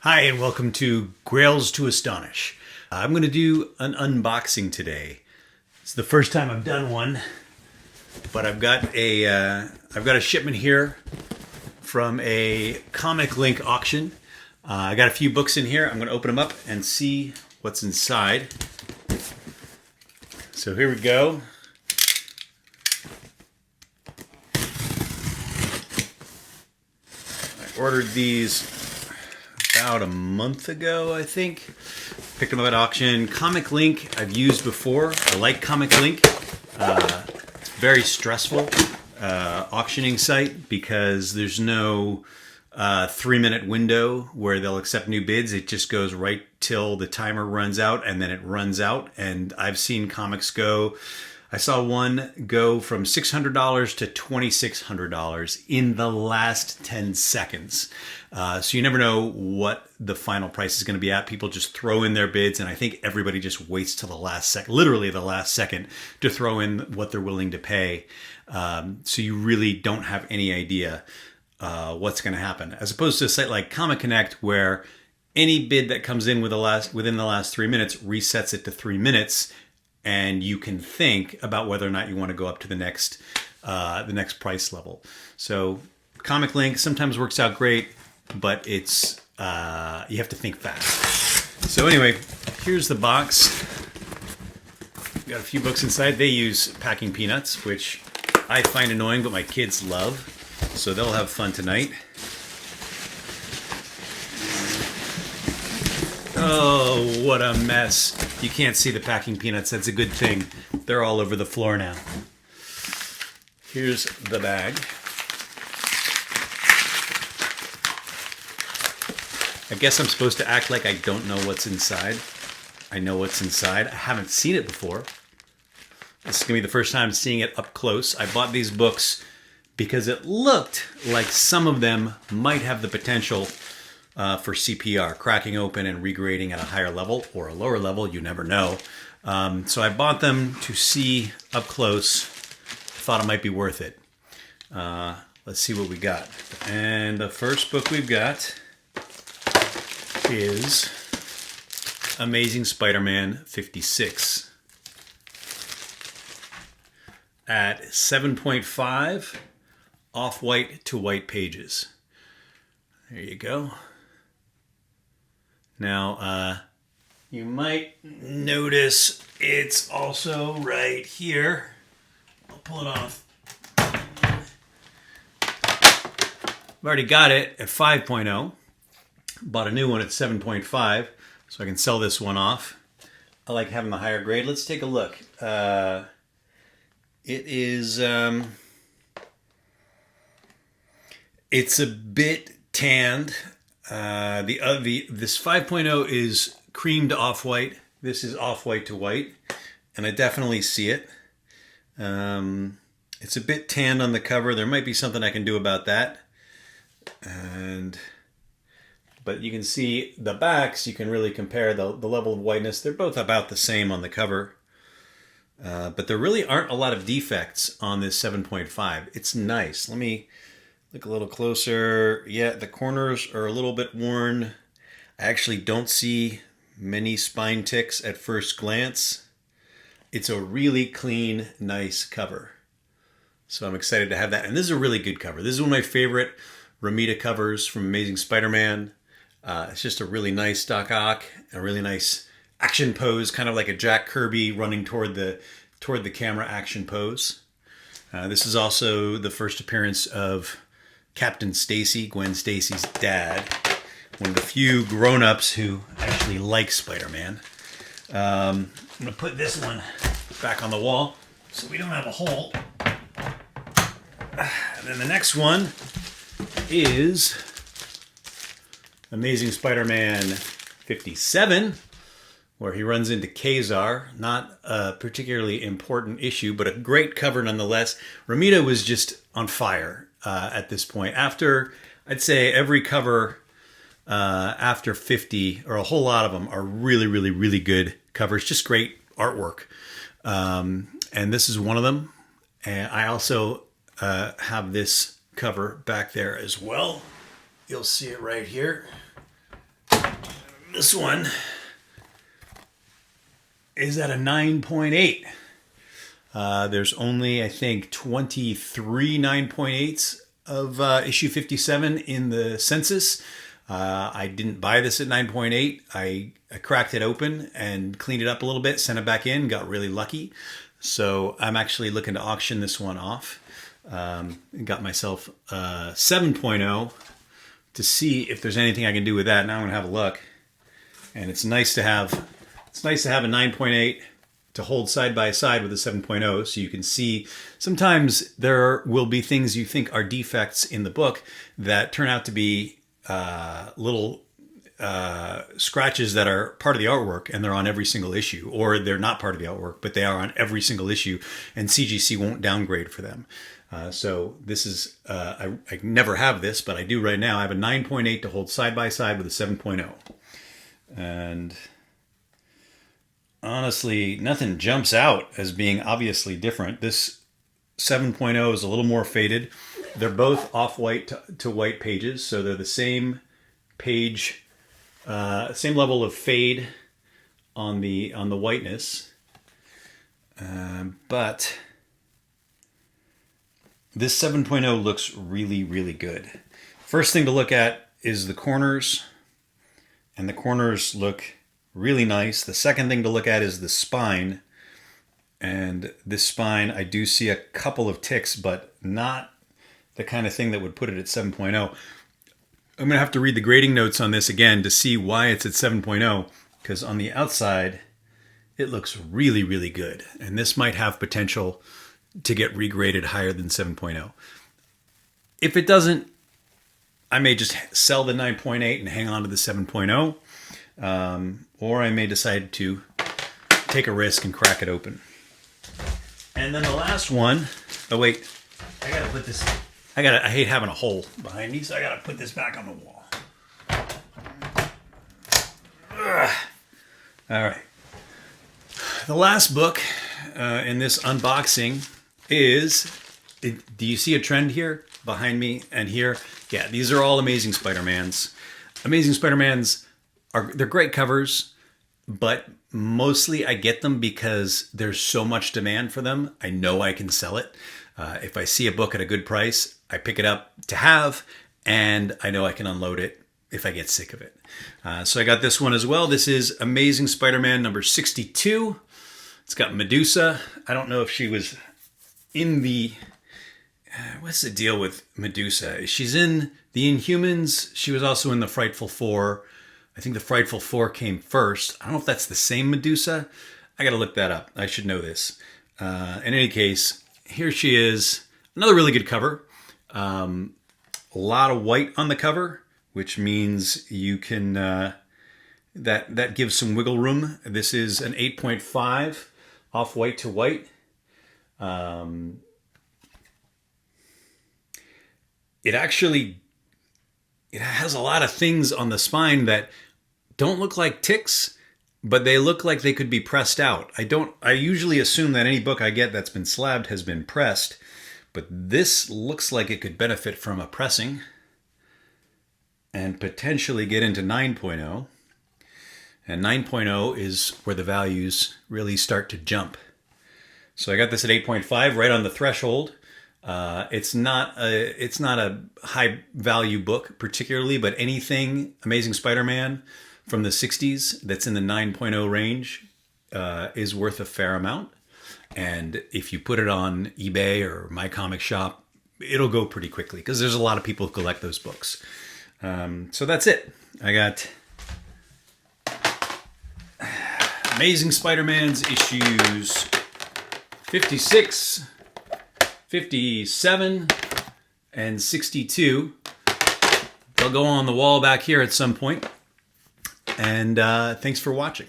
Hi and welcome to Grails to Astonish. I'm going to do an unboxing today. It's the first time I've done one, but I've got a shipment here from a ComicLink auction. I got a few books in here. I'm going to open them up and see what's inside. So here we go. I ordered these about a month ago, I think. Picked them up at auction. ComicLink I've used before. I like ComicLink. It's very stressful auctioning site because there's no 3-minute window where they'll accept new bids. It just goes right till the timer runs out, and then it runs out. And I've seen comics go. I saw one go from $600 to $2,600 in the last 10 seconds. So you never know what the final price is going to be at. People just throw in their bids, and I think everybody just waits till the last second, literally the last second, to throw in what they're willing to pay. So you really don't have any idea what's going to happen. As opposed to a site like Comic Connect, where any bid that comes in within the last 3 minutes resets it to 3 minutes, and you can think about whether or not you want to go up to the next price level. So ComicLink sometimes works out great, but it's you have to think fast. So anyway, here's the box. Got a few books inside. They use packing peanuts, which I find annoying, but my kids love. So they'll have fun tonight. Oh, what a mess. You can't see the packing peanuts. That's a good thing. They're all over the floor now. Here's the bag. I guess I'm supposed to act like I don't know what's inside. I know what's inside. I haven't seen it before. This is going to be the first time seeing it up close. I bought these books because it looked like some of them might have the potential for CPR, cracking open and regrading at a higher level or a lower level. You never know. So I bought them to see up close. Thought it might be worth it. Let's see what we got. And the first book we've got is Amazing Spider-Man 56 at 7.5 off-white to white pages. There you go. Now, you might notice it's also right here. I'll pull it off. I've already got it at 5.0. Bought a new one at 7.5, so I can sell this one off. I like having the higher grade. Let's take a look. It is, it's a bit tanned. This 5.0 is cream to off-white. This is off-white to white, and I definitely see it. It's a bit tanned on the cover. There might be something I can do about that. But you can see the backs. You can really compare the level of whiteness. They're both about the same on the cover. But there really aren't a lot of defects on this 7.5. It's nice. Let me look a little closer. Yeah, the corners are a little bit worn. I actually don't see many spine ticks at first glance. It's a really clean, nice cover. So I'm excited to have that. And this is a really good cover. This is one of my favorite Romita covers from Amazing Spider-Man. It's just a really nice Doc Ock, a really nice action pose, kind of like a Jack Kirby running toward the camera action pose. This is also the first appearance of Captain Stacy, Gwen Stacy's dad, one of the few grown-ups who actually like Spider-Man. I'm going to put this one back on the wall so we don't have a hole. And then the next one is Amazing Spider-Man 57, where he runs into Kazar. Not a particularly important issue, but a great cover nonetheless. Romita was just on fire at this point. After, I'd say every cover after 50, or a whole lot of them, are really, really, really good covers. Just great artwork. And this is one of them. And I also have this cover back there as well. You'll see it right here. This one is at a 9.8. There's only, I think, 23 9.8s of issue 57 in the census. I didn't buy this at 9.8. I cracked it open and cleaned it up a little bit, sent it back in, got really lucky. So I'm actually looking to auction this one off. Got myself a 7.0 to see if there's anything I can do with that. Now I'm gonna have a look. And it's nice to have a 9.8 to hold side by side with a 7.0, so you can see sometimes there will be things you think are defects in the book that turn out to be little scratches that are part of the artwork, and they're on every single issue, or they're not part of the artwork, but they are on every single issue, and CGC won't downgrade for them. So this is, I never have this, but I do right now. I have a 9.8 to hold side by side with a 7.0. And honestly, nothing jumps out as being obviously different. This 7.0 is a little more faded. They're both off-white to white pages, so they're the same page, same level of fade on the whiteness. But this 7.0 looks really, really good. First thing to look at is the corners, and the corners look really nice. The second thing to look at is the spine. And this spine, I do see a couple of ticks, but not the kind of thing that would put it at 7.0. I'm going to have to read the grading notes on this again to see why it's at 7.0, because on the outside, it looks really, really good. And this might have potential to get regraded higher than 7.0. If it doesn't, I may just sell the 9.8 and hang on to the 7.0. Or I may decide to take a risk and crack it open. And then the last one, oh wait, I gotta put this, I hate having a hole behind me, so I gotta put this back on the wall. Ugh. All right. The last book in this unboxing is, do you see a trend here behind me and here? Yeah, these are all Amazing Spider-Mans. Amazing Spider-Mans they're great covers, but mostly I get them because there's so much demand for them. I know I can sell it. If I see a book at a good price, I pick it up to have, and I know I can unload it if I get sick of it. So I got this one as well. This is Amazing Spider-Man number 62. It's got Medusa. I don't know if she was in the... what's the deal with Medusa? She's in the Inhumans. She was also in the Frightful Four. I think the Frightful Four came first. I don't know if that's the same Medusa. I got to look that up. I should know this. In any case, here she is. Another really good cover. A lot of white on the cover, which means you can... that gives some wiggle room. This is an 8.5 off-white to white. It has a lot of things on the spine that don't look like ticks, but they look like they could be pressed out. I usually assume that any book I get that's been slabbed has been pressed, but this looks like it could benefit from a pressing and potentially get into 9.0. And 9.0 is where the values really start to jump. So I got this at 8.5, right on the threshold. It's not a high value book particularly, but anything Amazing Spider-Man from the 60s that's in the 9.0 range is worth a fair amount. And if you put it on eBay or My Comic Shop, it'll go pretty quickly because there's a lot of people who collect those books. So that's it. I got Amazing Spider-Man's issues 56, 57, and 62. They'll go on the wall back here at some point. And thanks for watching.